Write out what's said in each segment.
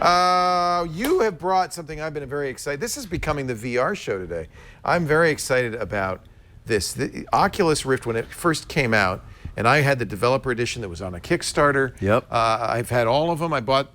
You have brought something I've been very excited. This is becoming the VR show today. I'm very excited about this. The Oculus Rift, when it first came out, and I had the developer edition that was on a Kickstarter. Yep. I've had all of them. I bought,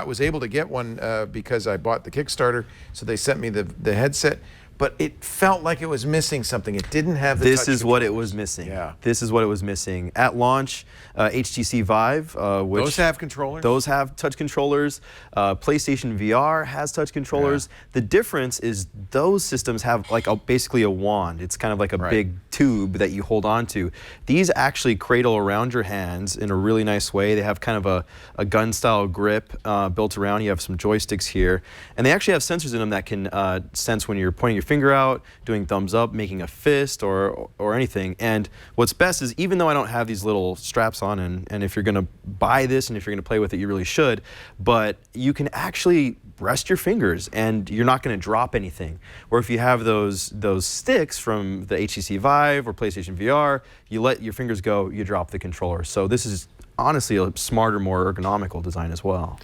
was able to get one because I bought the Kickstarter, so they sent me the headset. But it felt like it was missing something. It didn't have the touch This is what it was missing. Yeah. This is what it was missing. At launch, HTC Vive, which... Those have controllers? Those have touch controllers. PlayStation VR has touch controllers. Yeah. The difference is those systems have like basically a wand. It's kind of like a big tube that you hold on to. These actually cradle around your hands in a really nice way. They have kind of a gun-style grip built around. You have some joysticks here. And they actually have sensors in them that can sense when you're pointing your finger out, doing thumbs up, making a fist, or anything. And what's best is, even though I don't have these little straps on, and if you're going to buy this and if you're going to play with it, you really should, but you can actually rest your fingers and you're not going to drop anything. Or if you have those sticks from the HTC Vive or PlayStation VR, you let your fingers go, you drop the controller. So this is honestly a smarter, more ergonomical design as well.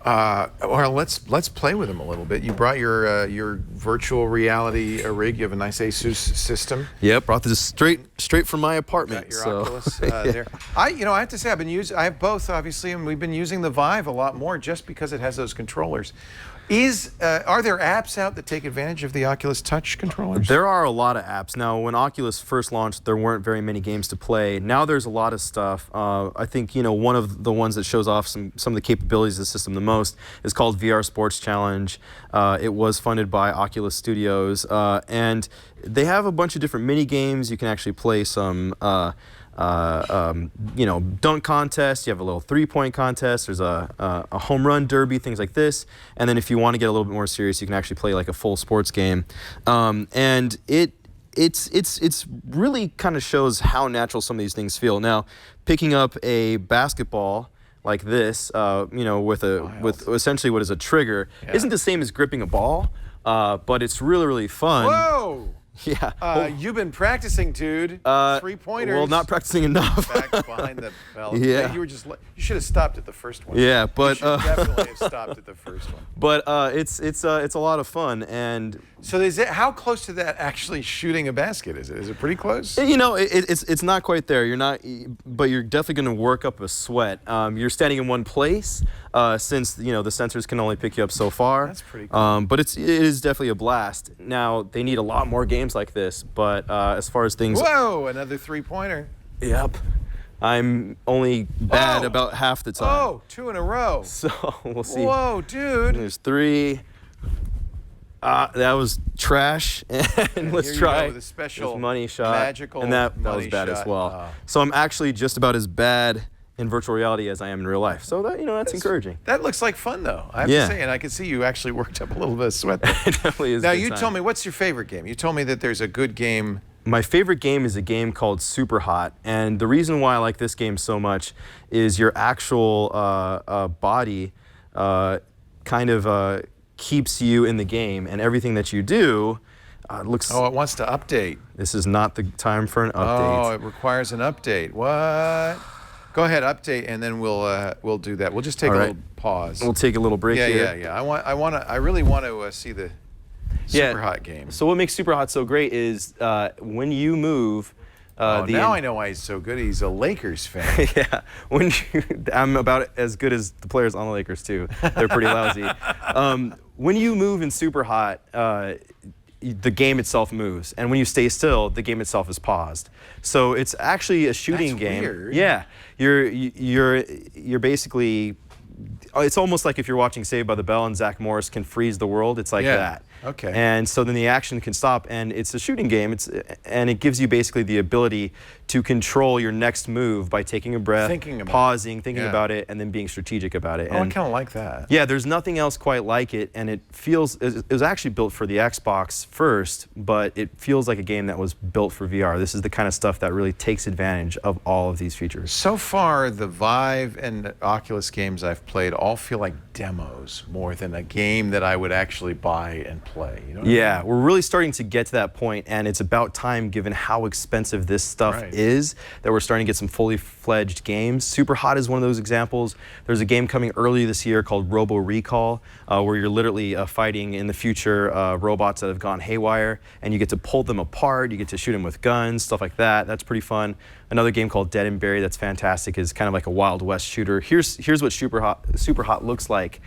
Well, let's play with them a little bit. You brought your virtual reality rig. You have a nice Asus system. Yep, brought this straight from my apartment. Got your Oculus there. I have to say, I have both, obviously, and we've been using the Vive a lot more just because it has those controllers. Are there apps out that take advantage of the Oculus Touch controllers? There are a lot of apps. Now, when Oculus first launched, there weren't very many games to play. Now there's a lot of stuff. I think one of the ones that shows off some of the capabilities of the system the most is called VR Sports Challenge. It was funded by Oculus Studios, and they have a bunch of different mini games. You can actually play some dunk contest. You have a little three-point contest. There's a home run derby, things like this. And then if you want to get a little bit more serious, you can actually play like a full sports game. And it's really kind of shows how natural some of these things feel. Now, picking up a basketball like this, with essentially what is a trigger, isn't the same as gripping a ball, but it's really, really fun. Whoa! Yeah. You've been practicing, dude. 3-pointers. Well, not practicing enough. Back behind the belt. Yeah. You should have stopped at the first one. Yeah, but you should definitely have stopped at the first one. But it's a lot of fun. And so how close to that actually shooting a basket is it? Is it pretty close? It's not quite there. But you're definitely going to work up a sweat. You're standing in one place since the sensors can only pick you up so far. That's pretty cool. But it is definitely a blast. Now they need a lot more games like this. But as far as things, whoa, another 3-pointer. Yep. I'm only bad about half the time. Oh, 2 in a row. So we'll see. Whoa, dude. There's 3. That was trash. And let's try with a special money shot. Magical and that was bad as well. So I'm actually just about as bad in virtual reality as I am in real life. So that's encouraging. That looks like fun, though. I have to say, and I can see you actually worked up a little bit of sweat there. It definitely is. Now, you told me, what's your favorite game? You told me that there's a good game. My favorite game is a game called Super Hot, and the reason why I like this game so much is your actual body kind of keeps you in the game, and everything that you do looks... Oh, it wants to update. This is not the time for an update. Oh, it requires an update. What? Go ahead, update, and then we'll do that. We'll just take a little pause. We'll take a little break here. Yeah. I really want to see the Super Hot game. So what makes Super Hot so great is when you move... now I know why he's so good. He's a Lakers fan. Yeah, I'm about as good as the players on the Lakers too. They're pretty lousy. When you move in Super Hot, the game itself moves, and when you stay still, the game itself is paused. So it's actually a shooting game. Weird. Yeah, you're basically. It's almost like if you're watching Saved by the Bell and Zach Morris can freeze the world. It's like that. Okay. And so then the action can stop, and it's a shooting game. And it gives you basically the ability to control your next move by taking a breath, pausing, thinking about it, and then being strategic about it. Oh, I kind of like that. Yeah, there's nothing else quite like it, and it was actually built for the Xbox first, but it feels like a game that was built for VR. This is the kind of stuff that really takes advantage of all of these features. So far, the Vive and Oculus games I've played all feel like demos more than a game that I would actually buy and play. You know what I mean? We're really starting to get to that point, and it's about time, given how expensive this stuff is, that we're starting to get some fully fledged full-fledged games. Super Hot is one of those examples. There's a game coming early this year called Robo Recall, where you're literally fighting in the future robots that have gone haywire, and you get to pull them apart, you get to shoot them with guns, stuff like that. That's pretty fun. Another game called Dead and Buried that's fantastic is kind of like a Wild West shooter. Here's what Super Hot looks like.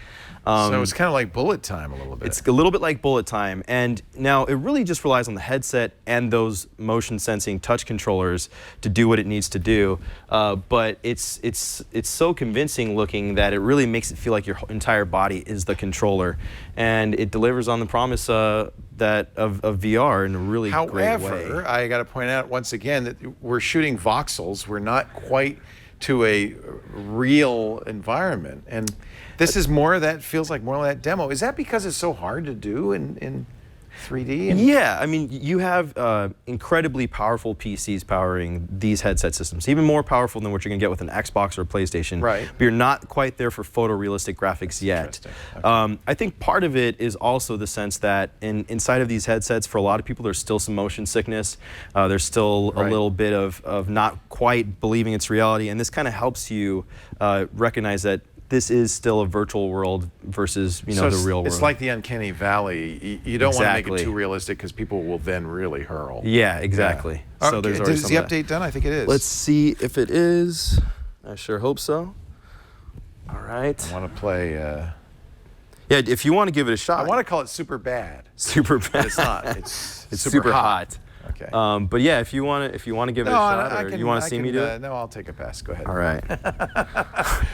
So it's kind of like bullet time a little bit. It's a little bit like bullet time, and now it really just relies on the headset and those motion sensing touch controllers to do what it needs to do. But it's so convincing looking that it really makes it feel like your entire body is the controller, and it delivers on the promise of VR in a really great way. However, I got to point out once again that we're shooting voxels. We're not quite to a real environment, and this is more of that, feels like more of that demo. Is that because it's so hard to do in 3D? Yeah, I mean, you have incredibly powerful PCs powering these headset systems, even more powerful than what you're going to get with an Xbox or a PlayStation. Right. But you're not quite there for photorealistic graphics yet. Okay. I think part of it is also the sense that inside of these headsets, for a lot of people, there's still some motion sickness. There's still a little bit of not quite believing it's reality, and this kind of helps you recognize that this is still a virtual world versus the real world. It's like the uncanny valley. You don't want to make it too realistic because people will then really hurl. Yeah, exactly. Yeah. So there's is the update done? I think it is. Let's see if it is. I sure hope so. All right. I want to play. Yeah, if you want to give it a shot. I want to call it super bad. Super bad. But it's not. It's super hot. Okay. But yeah, if you want to give it a shot, or you want to see me do it. No, I'll take a pass. Go ahead. All right.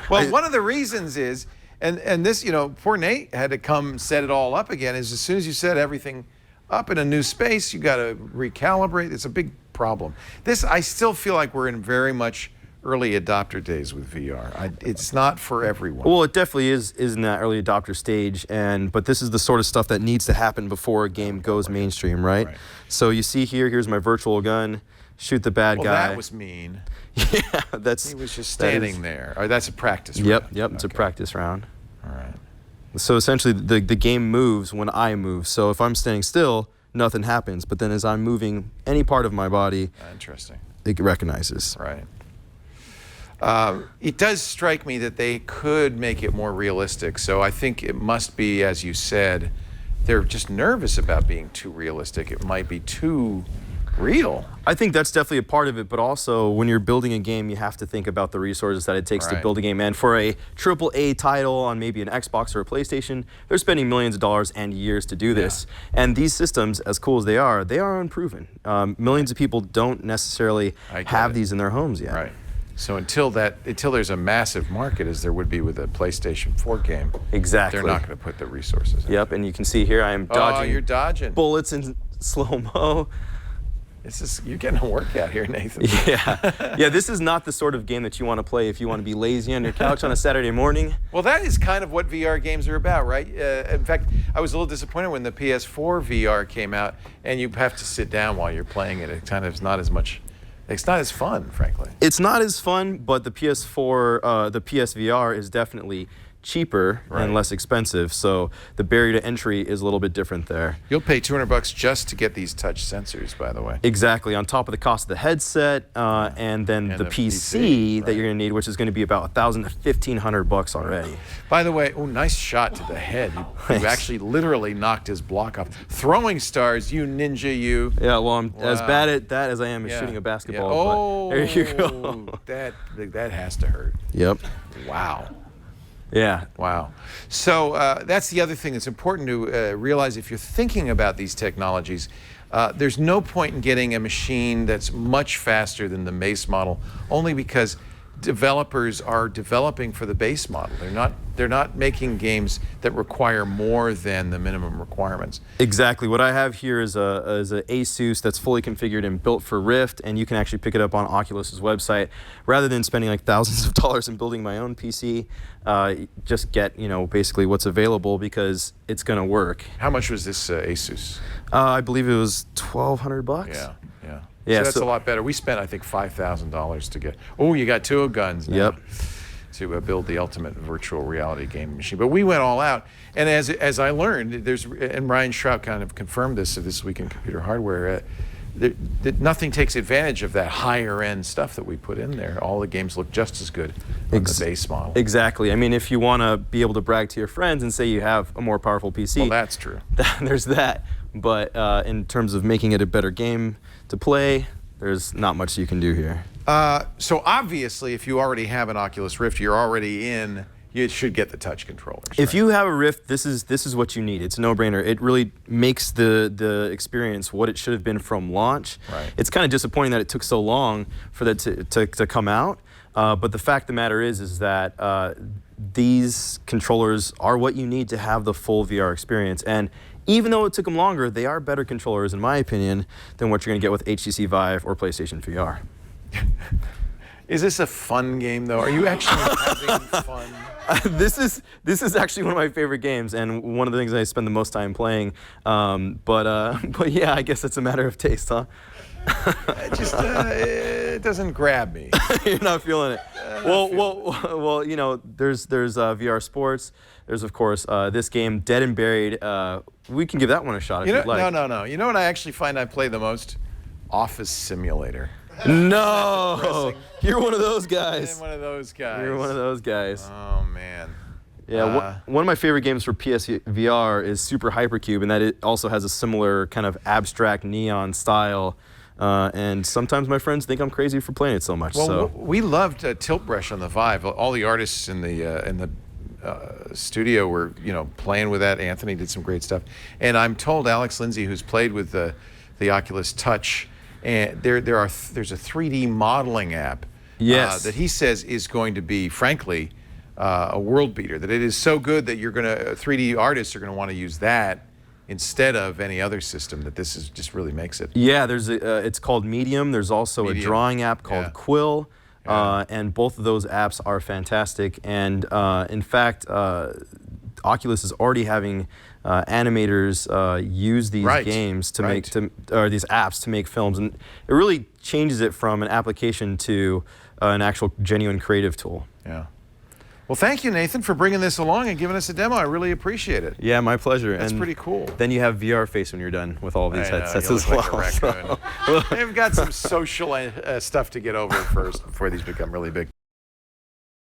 Well, one of the reasons is, and this, poor Nate had to come set it all up again. Is as soon as you set everything up in a new space, you got to recalibrate. It's a big problem. I still feel like we're in very much early adopter days with VR. It's not for everyone. Well, it definitely is in that early adopter stage, but this is the sort of stuff that needs to happen before a game goes mainstream, right? So you see here's my virtual gun, shoot the bad guy. That was mean. Yeah, he was just standing there. Or that's a practice round. Yep, it's a practice round. All right. So essentially the game moves when I move. So if I'm standing still, nothing happens, but then as I'm moving any part of my body, interesting, it recognizes. Right. It does strike me that they could make it more realistic. So I think it must be, as you said, they're just nervous about being too realistic. It might be too real. I think that's definitely a part of it, but also when you're building a game, you have to think about the resources that it takes to build a game. And for a AAA title on maybe an Xbox or a PlayStation, they're spending millions of dollars and years to do this. And these systems, as cool as they are unproven. Millions of people don't necessarily have these in their homes yet. Right. So until there's a massive market, as there would be with a PlayStation 4 game, exactly, they're not going to put the resources in. Yep, and you can see here I am dodging. Oh, you're dodging bullets in slow-mo. You're getting a workout here, Nathan. Yeah, this is not the sort of game that you want to play if you want to be lazy on your couch on a Saturday morning. Well, that is kind of what VR games are about, right? In fact, I was a little disappointed when the PS4 VR came out, and you have to sit down while you're playing it. It kind of is not as much. It's not as fun, frankly. It's not as fun, but the PS4, the PSVR is definitely cheaper and less expensive, so the barrier to entry is a little bit different there. You'll pay $200 just to get these touch sensors, by the way. Exactly, on top of the cost of the headset, and then the PC that you're going to need, which is going to be about $1,000 to $1,500 already. By the way, nice shot to the head. You actually literally knocked his block off. Throwing stars, you ninja, you. Yeah, well, I'm as bad at that as I am at shooting a basketball. Oh, but there you go. that has to hurt. Yep. Wow. Yeah. Wow. So that's the other thing that's important to realize if you're thinking about these technologies. There's no point in getting a machine that's much faster than the base model, only because developers are developing for the base model. They're not making games that require more than the minimum requirements. Exactly. What I have here is a Asus that's fully configured and built for Rift, and you can actually pick it up on Oculus's website. Rather than spending like thousands of dollars and building my own PC, just get basically what's available because it's going to work. How much was this Asus? I believe it was $1,200. Yeah. Yeah, so that's a lot better. We spent, I think, $5,000 to get. Oh, you got two guns now. Yep. To build the ultimate virtual reality game machine. But we went all out, and as I learned, and Ryan Shrout kind of confirmed this of This Week in Computer Hardware. nothing takes advantage of that higher end stuff that we put in there. All the games look just as good on the base model. Exactly. I mean, if you want to be able to brag to your friends and say you have a more powerful PC, well, that's true. There's that. But in terms of making it a better game to play, there's not much you can do here. So obviously, if you already have an Oculus Rift, you're already in. You should get the touch controllers. If you have a Rift, this is what you need. It's a no-brainer. It really makes the experience what it should have been from launch. Right. It's kind of disappointing that it took so long for that to come out. But the fact of the matter is that these controllers are what you need to have the full VR experience. And even though it took them longer, they are better controllers, in my opinion, than what you're going to get with HTC Vive or PlayStation VR. Is this a fun game, though? Are you actually having fun? This is actually one of my favorite games, and one of the things I spend the most time playing. But yeah, I guess it's a matter of taste, huh? It doesn't grab me. You're not feeling it. Well, you know, there's VR Sports. There's of course this game, Dead and Buried. We can give that one a shot if you'd like. No. You know what I actually find I play the most? Office Simulator. No, you're one of those guys. I'm one of those guys. You're one of those guys. Oh man. Yeah, one of my favorite games for PSVR is Super Hypercube, and that it also has a similar kind of abstract neon style. And sometimes my friends think I'm crazy for playing it so much. Well, so we loved Tilt Brush on the Vive. All the artists in the studio were playing with that. Anthony did some great stuff, and I'm told Alex Lindsay, who's played with the Oculus Touch, and there's a 3D modeling app. Yes. That he says is going to be, frankly, a world beater. That it is so good that 3D artists are gonna want to use that instead of any other system. That this is just really makes it. Yeah, it's called Medium. There's also a drawing app called Quill, and both of those apps are fantastic. And in fact, Oculus is already having animators use these games to make these apps to make films, and it really changes it from an application to an actual genuine creative tool. Yeah. Well, thank you, Nathan, for bringing this along and giving us a demo. I really appreciate it. Yeah, my pleasure. That's pretty cool. Then you have VR face when you're done with all these headsets as well. Like a raccoon. They've got some social stuff to get over first before these become really big.